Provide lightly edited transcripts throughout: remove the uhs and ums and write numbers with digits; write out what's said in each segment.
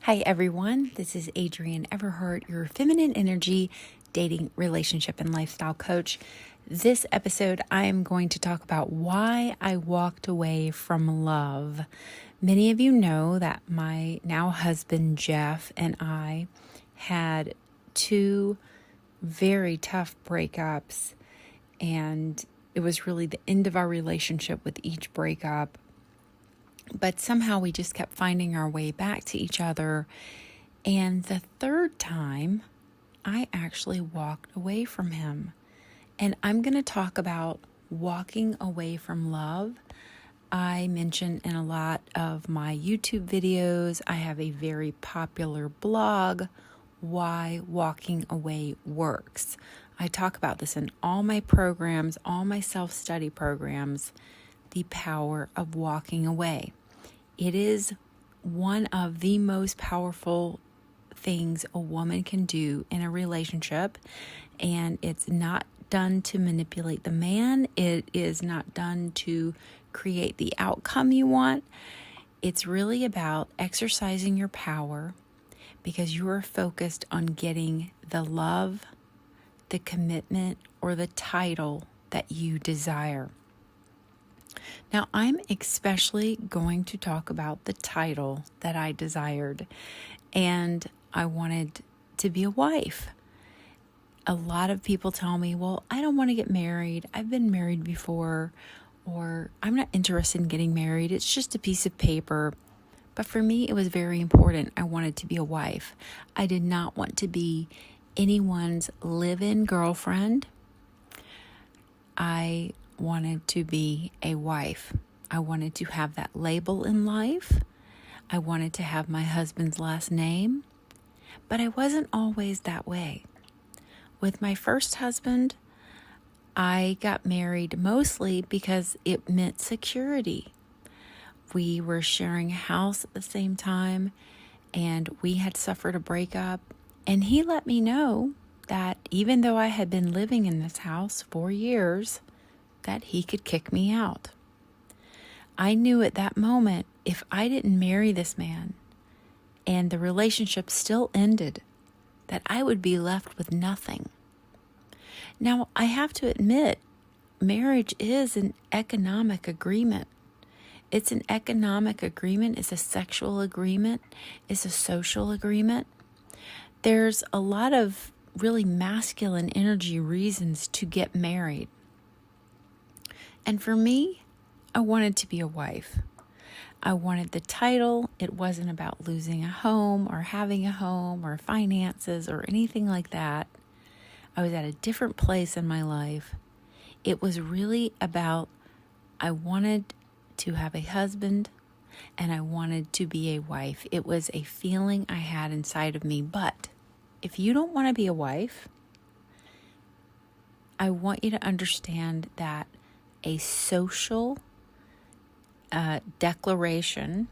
Hi everyone, this is Adrienne Everheart, your feminine energy, dating, relationship, and lifestyle coach. This episode, I am going to talk about why I walked away from love. Many of you know that my now husband, Jeff, and I had two very tough breakups, and it was really the end of our relationship with each breakup. But somehow we just kept finding our way back to each other. And the third time, I actually walked away from him. And I'm going to talk about walking away from love. I mention in a lot of my YouTube videos, I have a very popular blog, Why Walking Away Works. I talk about this in all my programs, all my self-study programs, the power of walking away. It is one of the most powerful things a woman can do in a relationship, and it's not done to manipulate the man. It is not done to create the outcome you want. It's really about exercising your power because you are focused on getting the love, the commitment, or the title that you desire. Now, I'm especially going to talk about the title that I desired, and I wanted to be a wife. A lot of people tell me, well, I don't want to get married. I've been married before, or I'm not interested in getting married. It's just a piece of paper. But for me, it was very important. I wanted to be a wife. I did not want to be anyone's live-in girlfriend. I wanted to be a wife. I wanted to have that label in life. I wanted to have my husband's last name, but I wasn't always that way. With my first husband, I got married mostly because it meant security. We were sharing a house at the same time, and we had suffered a breakup, and he let me know that even though I had been living in this house for years, that he could kick me out. I knew at that moment, if I didn't marry this man and the relationship still ended, that I would be left with nothing. Now, I have to admit, marriage is an economic agreement. It's an economic agreement. It's a sexual agreement. It's a social agreement. There's a lot of really masculine energy reasons to get married. And for me, I wanted to be a wife. I wanted the title. It wasn't about losing a home or having a home or finances or anything like that. I was at a different place in my life. It was really about I wanted to have a husband and I wanted to be a wife. It was a feeling I had inside of me. But if you don't want to be a wife, I want you to understand that a social declaration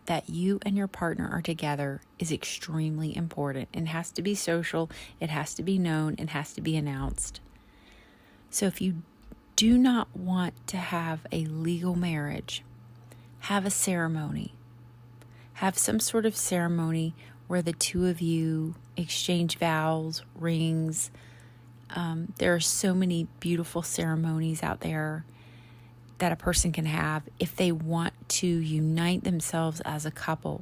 that you and your partner are together is extremely important. It has to be social, it has to be known, it has to be announced. So if you do not want to have a legal marriage, have a ceremony. Have some sort of ceremony where the two of you exchange vows, rings. There are so many beautiful ceremonies out there that a person can have if they want to unite themselves as a couple.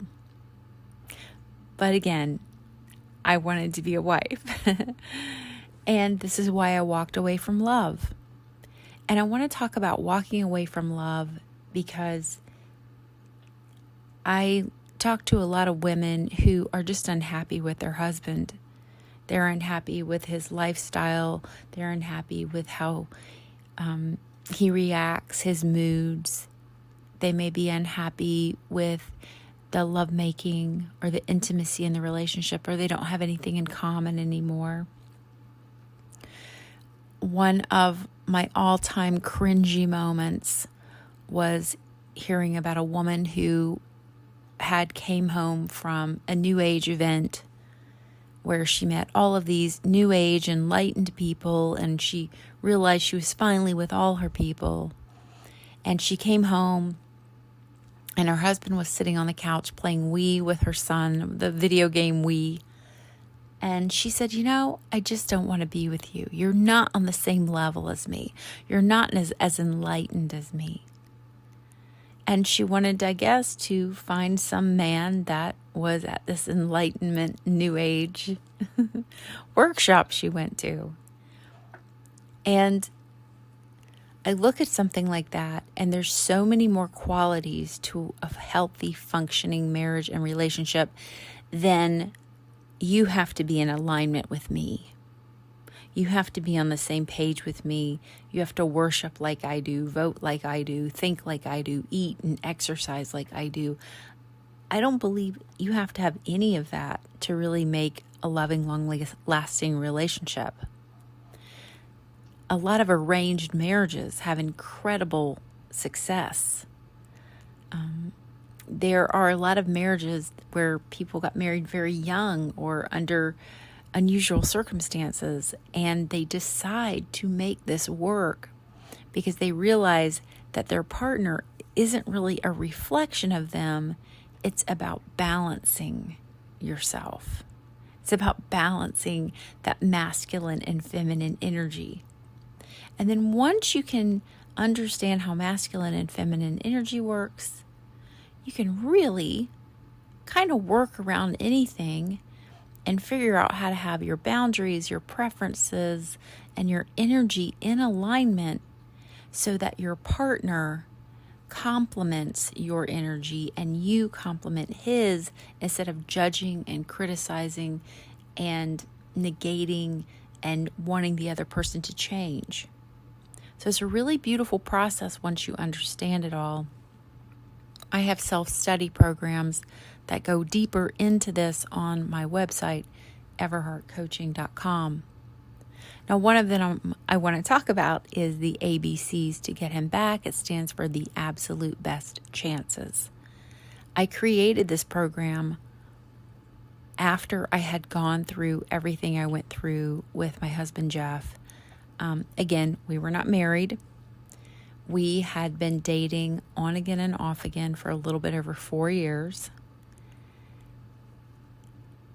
But again, I wanted to be a wife. And this is why I walked away from love. And I want to talk about walking away from love because I talk to a lot of women who are just unhappy with their husband. They're unhappy with his lifestyle. They're unhappy with how he reacts, his moods. They may be unhappy with the lovemaking or the intimacy in the relationship, or they don't have anything in common anymore. One of my all-time cringy moments was hearing about a woman who came home from a New Age event where she met all of these New Age enlightened people, and she realized she was finally with all her people. And she came home And her husband was sitting on the couch playing Wii with her son, the video game Wii. And she said, I just don't want to be with you. You're not on the same level as me. You're not as enlightened as me. And she wanted, I guess, to find some man that was at this enlightenment, new age workshop she went to. And I look at something like that, and there's so many more qualities to a healthy, functioning marriage and relationship than you have to be in alignment with me. You have to be on the same page with me. You have to worship like I do, vote like I do, think like I do, eat and exercise like I do. I don't believe you have to have any of that to really make a loving, long-lasting relationship. A lot of arranged marriages have incredible success. There are a lot of marriages where people got married very young or under unusual circumstances, and they decide to make this work because they realize that their partner isn't really a reflection of them. It's about balancing yourself. It's about balancing that masculine and feminine energy. And then once you can understand how masculine and feminine energy works, you can really kind of work around anything and figure out how to have your boundaries, your preferences, and your energy in alignment so that your partner complements your energy and you complement his, instead of judging and criticizing and negating and wanting the other person to change. So it's a really beautiful process once you understand it all. I have self-study programs that go deeper into this on my website, everheartcoaching.com. Now, one of them I want to talk about is the ABCs to get him back. It stands for the absolute best chances. I created this program after I had gone through everything I went through with my husband, Jeff. Again, we were not married. We had been dating on again and off again for a little bit over 4 years.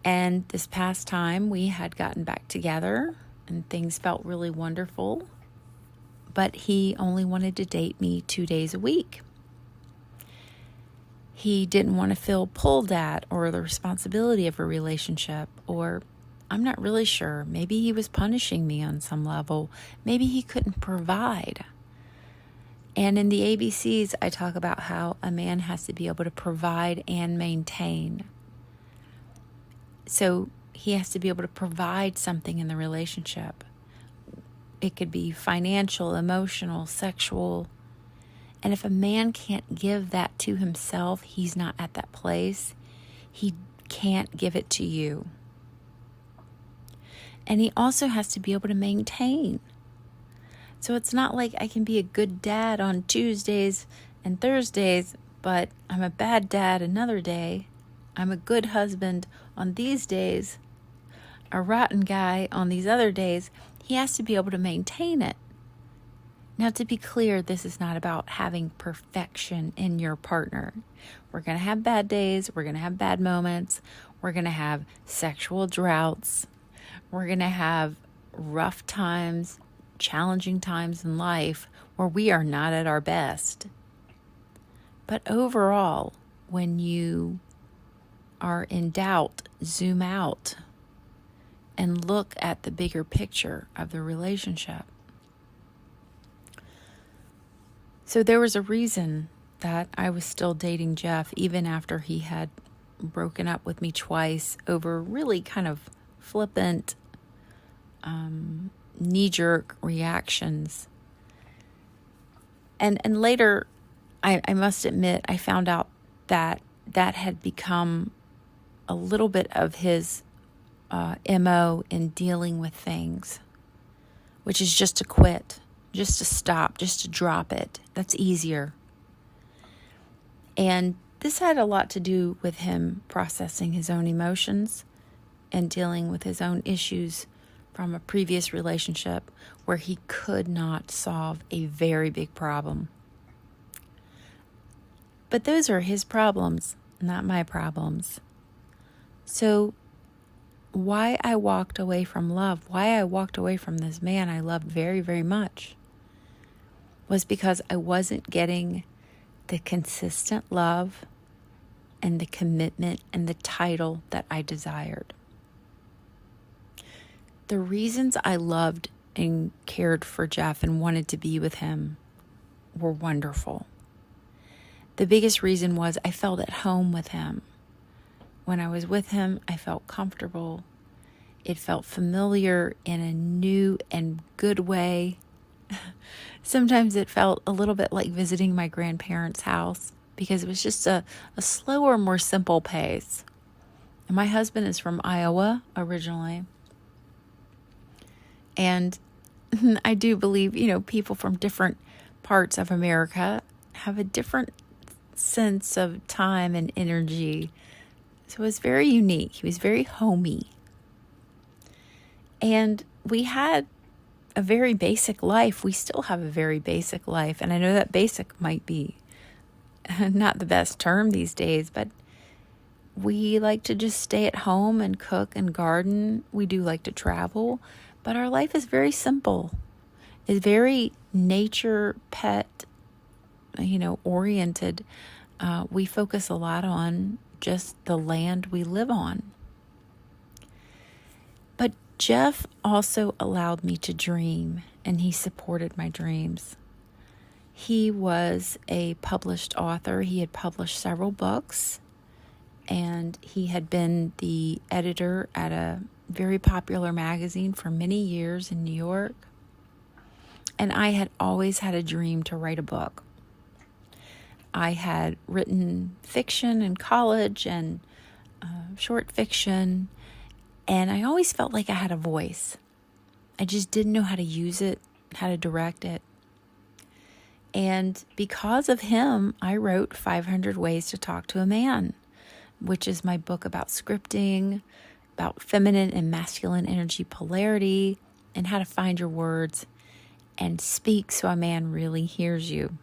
And this past time, we had gotten back together and things felt really wonderful. But he only wanted to date me 2 days a week. He didn't want to feel pulled at or the responsibility of a relationship, or I'm not really sure. Maybe he was punishing me on some level. Maybe he couldn't provide. And in the ABCs, I talk about how a man has to be able to provide and maintain. So he has to be able to provide something in the relationship. It could be financial, emotional, sexual. And if a man can't give that to himself, he's not at that place. He can't give it to you. And he also has to be able to maintain. So it's not like I can be a good dad on Tuesdays and Thursdays, but I'm a bad dad another day. I'm a good husband on these days, a rotten guy on these other days. He has to be able to maintain it. Now, to be clear, this is not about having perfection in your partner. We're going to have bad days. We're going to have bad moments. We're going to have sexual droughts. We're going to have rough times, challenging times in life where we are not at our best. But overall, when you are in doubt, zoom out and look at the bigger picture of the relationship. So there was a reason that I was still dating Jeff even after he had broken up with me twice over really kind of flippant, knee-jerk reactions. And later, I must admit, I found out that had become a little bit of his MO in dealing with things, which is just to quit, just to stop, just to drop it. That's easier. And this had a lot to do with him processing his own emotions and dealing with his own issues from a previous relationship where he could not solve a very big problem. But those are his problems, not my problems. So why I walked away from love, why I walked away from this man I loved very, very much, was because I wasn't getting the consistent love and the commitment and the title that I desired. The reasons I loved and cared for Jeff and wanted to be with him were wonderful. The biggest reason was I felt at home with him. When I was with him, I felt comfortable. It felt familiar in a new and good way. Sometimes it felt a little bit like visiting my grandparents' house because it was just a slower, more simple pace. And my husband is from Iowa originally. And I do believe, people from different parts of America have a different sense of time and energy. So it was very unique. He was very homey. And we had a very basic life. We still have a very basic life. And I know that basic might be not the best term these days, but we like to just stay at home and cook and garden. We do like to travel, but our life is very simple. It's very nature, pet, oriented. We focus a lot on just the land we live on. But Jeff also allowed me to dream, and he supported my dreams. He was a published author. He had published several books, and he had been the editor at a very popular magazine for many years in New York. And I had always had a dream to write a book. I had written fiction in college and short fiction, and I always felt like I had a voice. I just didn't know how to use it, how to direct it. And because of him, I wrote 500 Ways to Talk to a Man, which is my book about scripting, about feminine and masculine energy polarity, and how to find your words and speak so a man really hears you.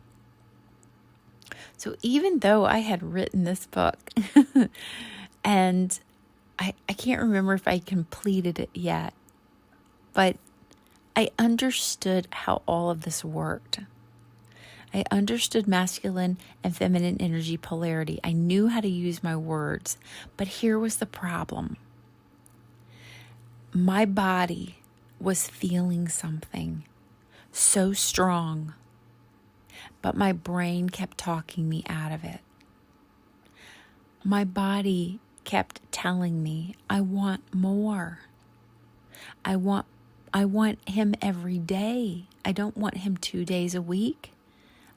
So even though I had written this book, and I can't remember if I completed it yet, but I understood how all of this worked. I understood masculine and feminine energy polarity. I knew how to use my words, but here was the problem. My body was feeling something so strong, but my brain kept talking me out of it. My body kept telling me, I want more. I want him every day. I don't want him 2 days a week.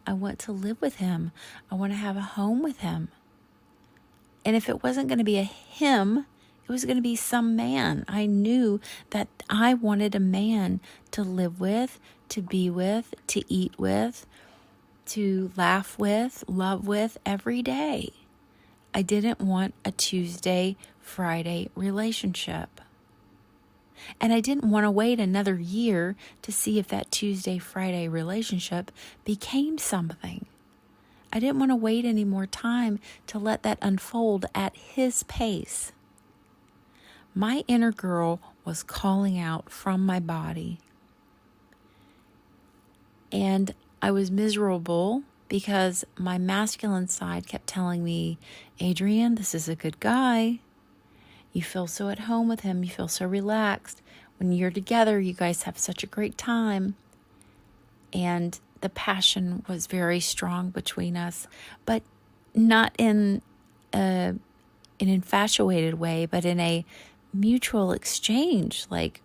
I want to live with him. I want to have a home with him. And if it wasn't going to be a him, it was going to be some man. I knew that I wanted a man to live with, to be with, to eat with, to laugh with, love with every day. I didn't want a Tuesday, Friday relationship. And I didn't want to wait another year to see if that Tuesday, Friday relationship became something. I didn't want to wait any more time to let that unfold at his pace. My inner girl was calling out from my body. And I was miserable because my masculine side kept telling me, Adrienne, this is a good guy. You feel so at home with him. You feel so relaxed. When you're together, you guys have such a great time. And the passion was very strong between us, but not in an infatuated way, but in a mutual exchange. Like,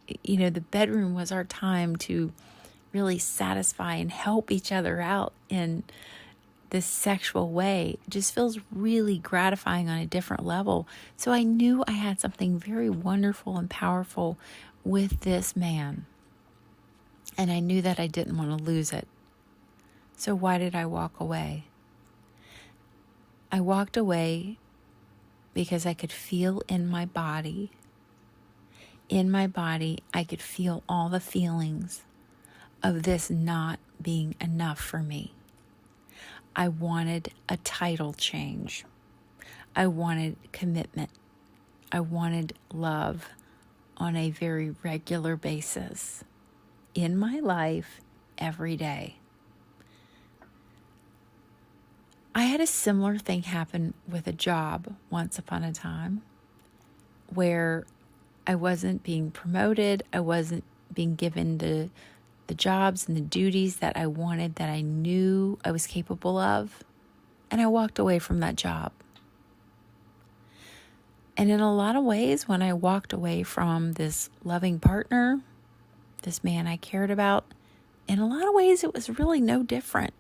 the bedroom was our time to really satisfy and help each other out in this sexual way. It just feels really gratifying on a different level. So I knew I had something very wonderful and powerful with this man. And I knew that I didn't want to lose it. So why did I walk away? I walked away because I could feel in my body, I could feel all the feelings of this not being enough for me. I wanted a title change. I wanted commitment. I wanted love on a very regular basis in my life every day. I had a similar thing happen with a job once upon a time where I wasn't being promoted. I wasn't being given the jobs and the duties that I wanted, that I knew I was capable of. And I walked away from that job. And in a lot of ways, when I walked away from this loving partner, this man I cared about, in a lot of ways, it was really no different.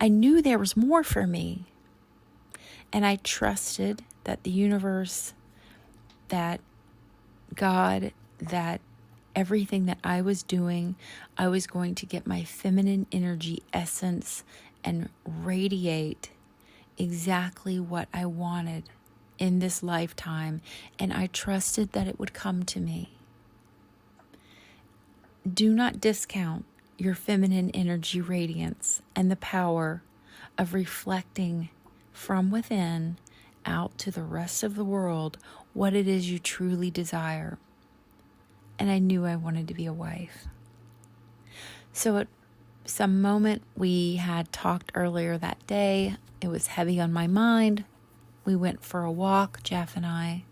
I knew there was more for me. And I trusted that the universe, that God, that everything that I was doing, I was going to get my feminine energy essence and radiate exactly what I wanted in this lifetime. And I trusted that it would come to me. Do not discount your feminine energy radiance and the power of reflecting from within out to the rest of the world what it is you truly desire. And I knew I wanted to be a wife. So at some moment we had talked earlier that day, it was heavy on my mind. We went for a walk, Jeff and I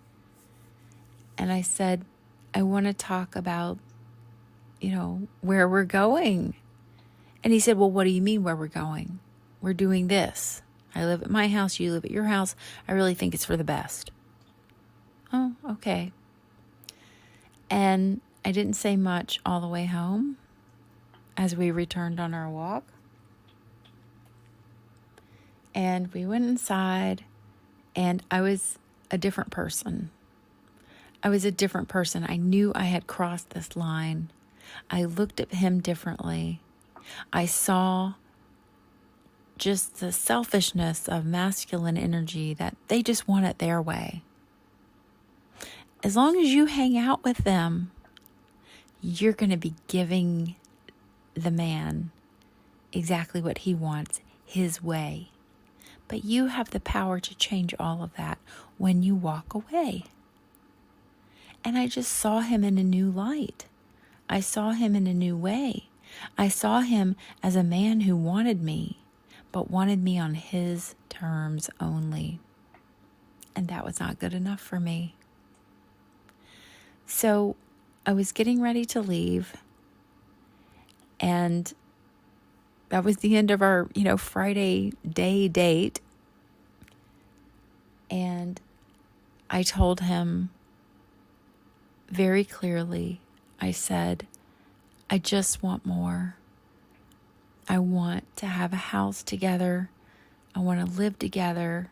said, I want to talk about, where we're going. And he said, well, what do you mean where we're going? We're doing this. I live at my house, you live at your house. I really think it's for the best. Oh, okay. And I didn't say much all the way home as we returned on our walk. And we went inside, and I was a different person. I was a different person. I knew I had crossed this line. I looked at him differently. I saw just the selfishness of masculine energy, that they just want it their way. As long as you hang out with them, you're going to be giving the man exactly what he wants, his way. But you have the power to change all of that when you walk away. And I just saw him in a new light. I saw him in a new way. I saw him as a man who wanted me, but wanted me on his terms only. And that was not good enough for me. So I was getting ready to leave, and that was the end of our, Friday day date. And I told him very clearly, I said, I just want more. I want to have a house together. I want to live together.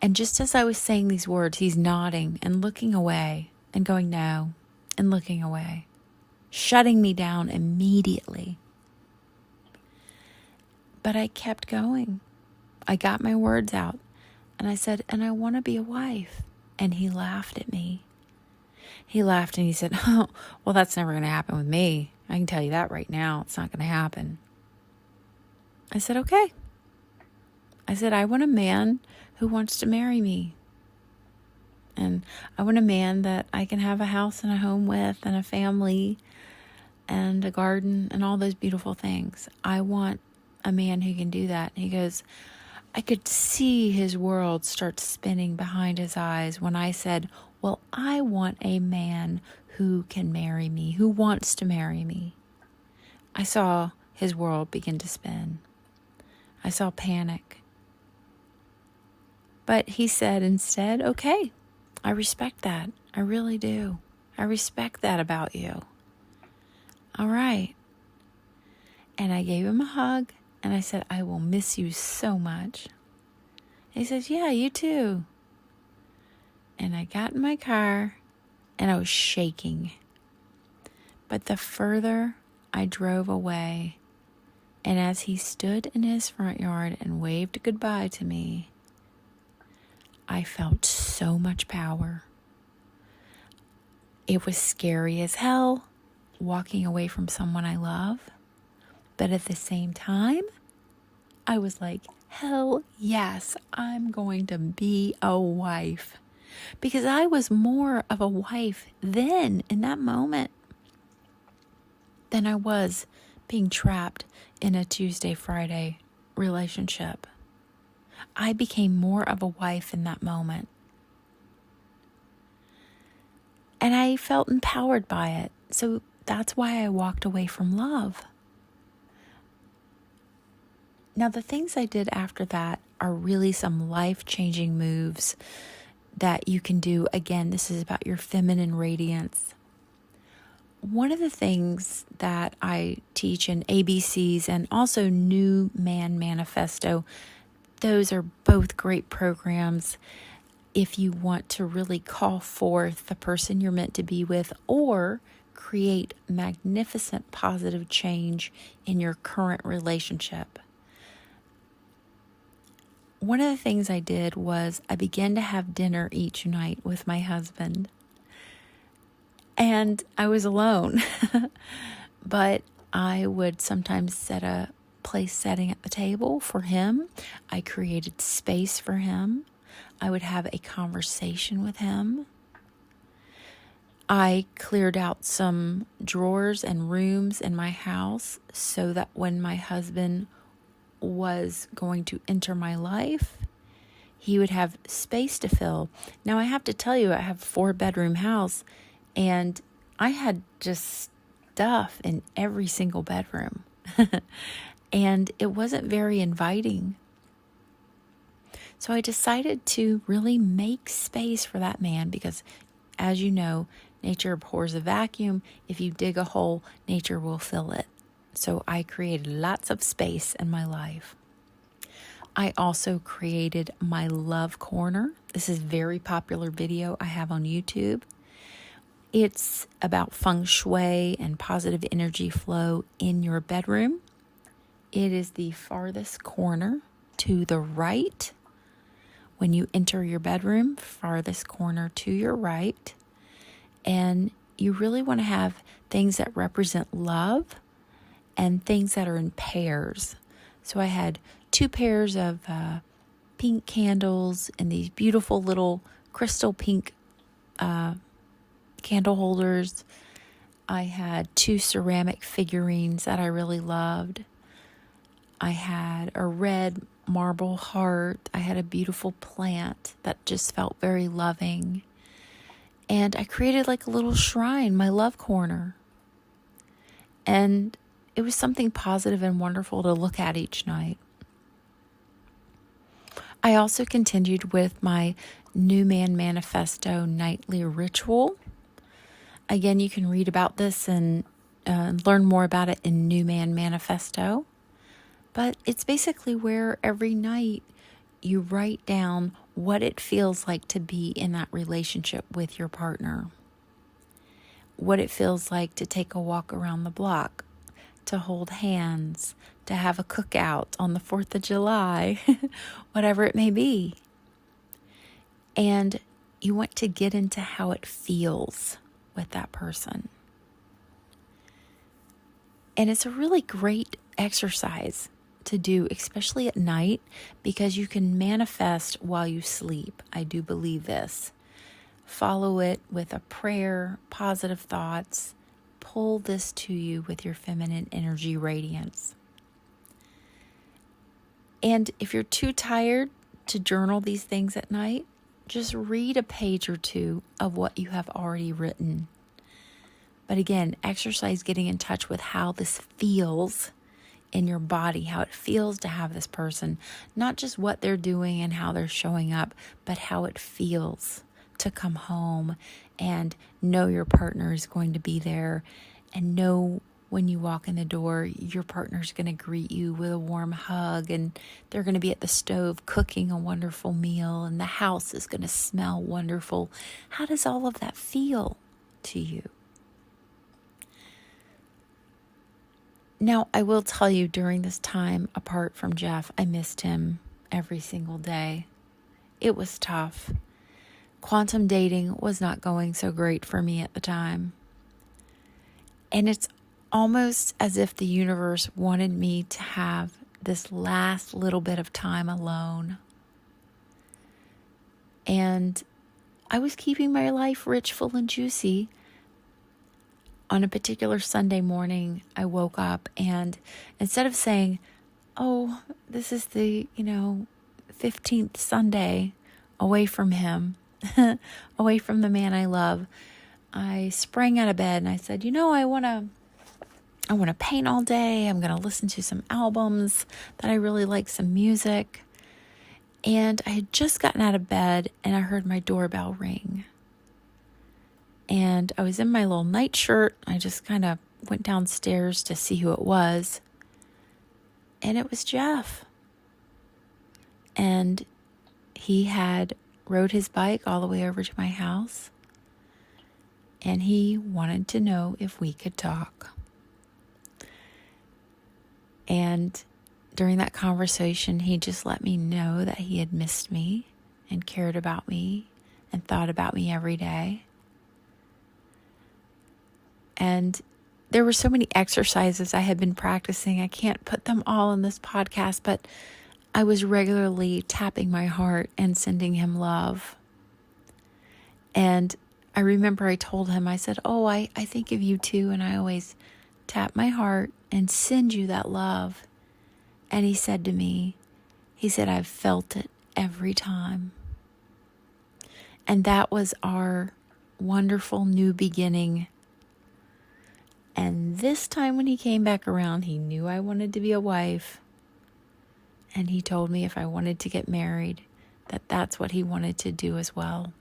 And just as I was saying these words, he's nodding and looking away and going, no, and looking away, shutting me down immediately. But I kept going. I got my words out, and I said, and I want to be a wife. And he laughed at me. He laughed and he said, oh, well, that's never going to happen with me. I can tell you that right now. It's not going to happen. I said, okay. I said, I want a man who wants to marry me. And I want a man that I can have a house and a home with, and a family and a garden and all those beautiful things. I want a man who can do that. And he goes, I could see his world start spinning behind his eyes when I said, well, I want a man who can marry me, who wants to marry me. I saw his world begin to spin. I saw panic. But he said instead, okay, I respect that. I really do. I respect that about you. All right. And I gave him a hug, and I said, I will miss you so much. He says, yeah, you too. And I got in my car, and I was shaking. But the further I drove away, and as he stood in his front yard and waved goodbye to me, I felt so much power. It was scary as hell, walking away from someone I love. But at the same time, I was like, hell yes, I'm going to be a wife. Because I was more of a wife then, in that moment, than I was being trapped in a Tuesday, Friday relationship. I became more of a wife in that moment. And I felt empowered by it. So that's why I walked away from love. Now, the things I did after that are really some life-changing moves that you can do. Again, this is about your feminine radiance. One of the things that I teach in ABCs and also New Man Manifesto, those are both great programs if you want to really call forth the person you're meant to be with or create magnificent positive change in your current relationship. One of the things I did was I began to have dinner each night with my husband. And I was alone. But I would sometimes set a place setting at the table for him. I created space for him. I would have a conversation with him. I cleared out some drawers and rooms in my house so that when my husband was going to enter my life, he would have space to fill. Now, I have to tell you, I have a 4-bedroom house, and I had just stuff in every single bedroom. And it wasn't very inviting. So I decided to really make space for that man because, as you know, nature abhors a vacuum. If you dig a hole, nature will fill it. So I created lots of space in my life. I also created my love corner. This is a very popular video I have on YouTube. It's about feng shui and positive energy flow in your bedroom. It is the farthest corner to the right. When you enter your bedroom, farthest corner to your right. And you really want to have things that represent love and things that are in pairs. So I had 2 pairs of pink candles and these beautiful little crystal pink candle holders. I had 2 ceramic figurines that I really loved. I had a red marble heart. I had a beautiful plant that just felt very loving. And I created like a little shrine, my love corner. And it was something positive and wonderful to look at each night. I also continued with my New Man Manifesto nightly ritual. Again, you can read about this and learn more about it in New Man Manifesto. But it's basically where every night you write down what it feels like to be in that relationship with your partner. What it feels like to take a walk around the block, to hold hands, to have a cookout on the 4th of July, whatever it may be. And you want to get into how it feels with that person. And it's a really great exercise to do, especially at night, because you can manifest while you sleep. I do believe this. Follow it with a prayer, positive thoughts. Pull this to you with your feminine energy radiance. And if you're too tired to journal these things at night, just read a page or 2 of what you have already written. But again, exercise getting in touch with how this feels in your body, how it feels to have this person, not just what they're doing and how they're showing up, but how it feels to come home and know your partner is going to be there and know when you walk in the door, your partner's going to greet you with a warm hug and they're going to be at the stove cooking a wonderful meal and the house is going to smell wonderful. How does all of that feel to you? Now, I will tell you during this time, apart from Jeff, I missed him every single day. It was tough. Quantum dating was not going so great for me at the time. And it's almost as if the universe wanted me to have this last little bit of time alone. And I was keeping my life rich, full, and juicy. On a particular Sunday morning, I woke up, and instead of saying, oh, this is the, 15th Sunday away from him, away from the man I love, I sprang out of bed and I said, I want to paint all day. I'm going to listen to some albums that I really like, some music. And I had just gotten out of bed and I heard my doorbell ring. And I was in my little nightshirt. I just kind of went downstairs to see who it was. And it was Jeff. And he had rode his bike all the way over to my house. And he wanted to know if we could talk. And during that conversation, he just let me know that he had missed me and cared about me and thought about me every day. And there were so many exercises I had been practicing. I can't put them all in this podcast, but I was regularly tapping my heart and sending him love. And I remember I told him, I said, I think of you too. And I always tap my heart and send you that love. And he said to me, I've felt it every time. And that was our wonderful new beginning. And this time when he came back around, he knew I wanted to be a wife. And he told me if I wanted to get married, that's what he wanted to do as well.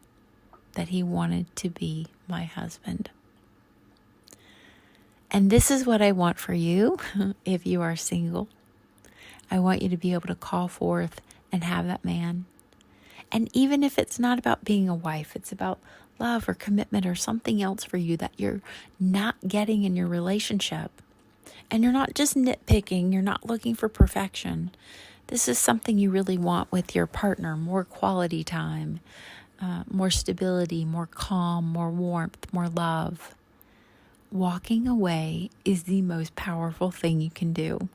That he wanted to be my husband. And this is what I want for you if you are single. I want you to be able to call forth and have that man. And even if it's not about being a wife, it's about love or commitment or something else for you that you're not getting in your relationship. And you're not just nitpicking, you're not looking for perfection. This is something you really want with your partner, more quality time, more stability, more calm, more warmth, more love. Walking away is the most powerful thing you can do.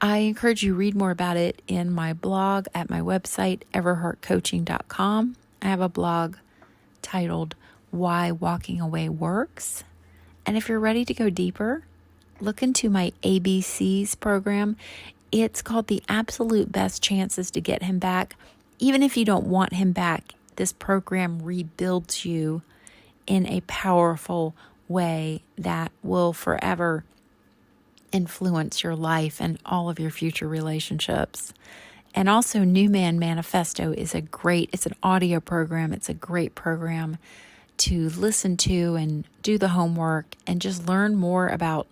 I encourage you to read more about it in my blog at my website, everheartcoaching.com. I have a blog titled Why Walking Away Works. And if you're ready to go deeper, look into my ABCs program. It's called The Absolute Best Chances to Get Him Back. Even if you don't want him back, this program rebuilds you in a powerful way that will forever influence your life and all of your future relationships. And also New Man Manifesto is it's an audio program. It's a great program to listen to and do the homework and just learn more about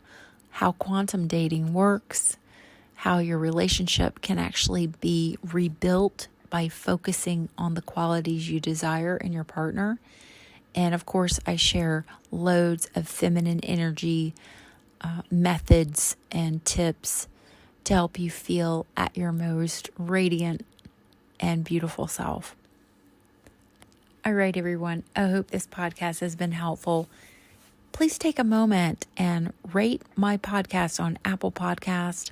how quantum dating works, how your relationship can actually be rebuilt by focusing on the qualities you desire in your partner. And of course, I share loads of feminine energy methods and tips to help you feel at your most radiant and beautiful self. All right, everyone. I hope this podcast has been helpful. Please take a moment and rate my podcast on Apple Podcast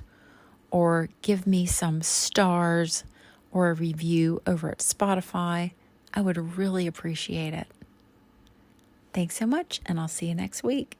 or give me some stars or a review over at Spotify. I would really appreciate it. Thanks so much, and I'll see you next week.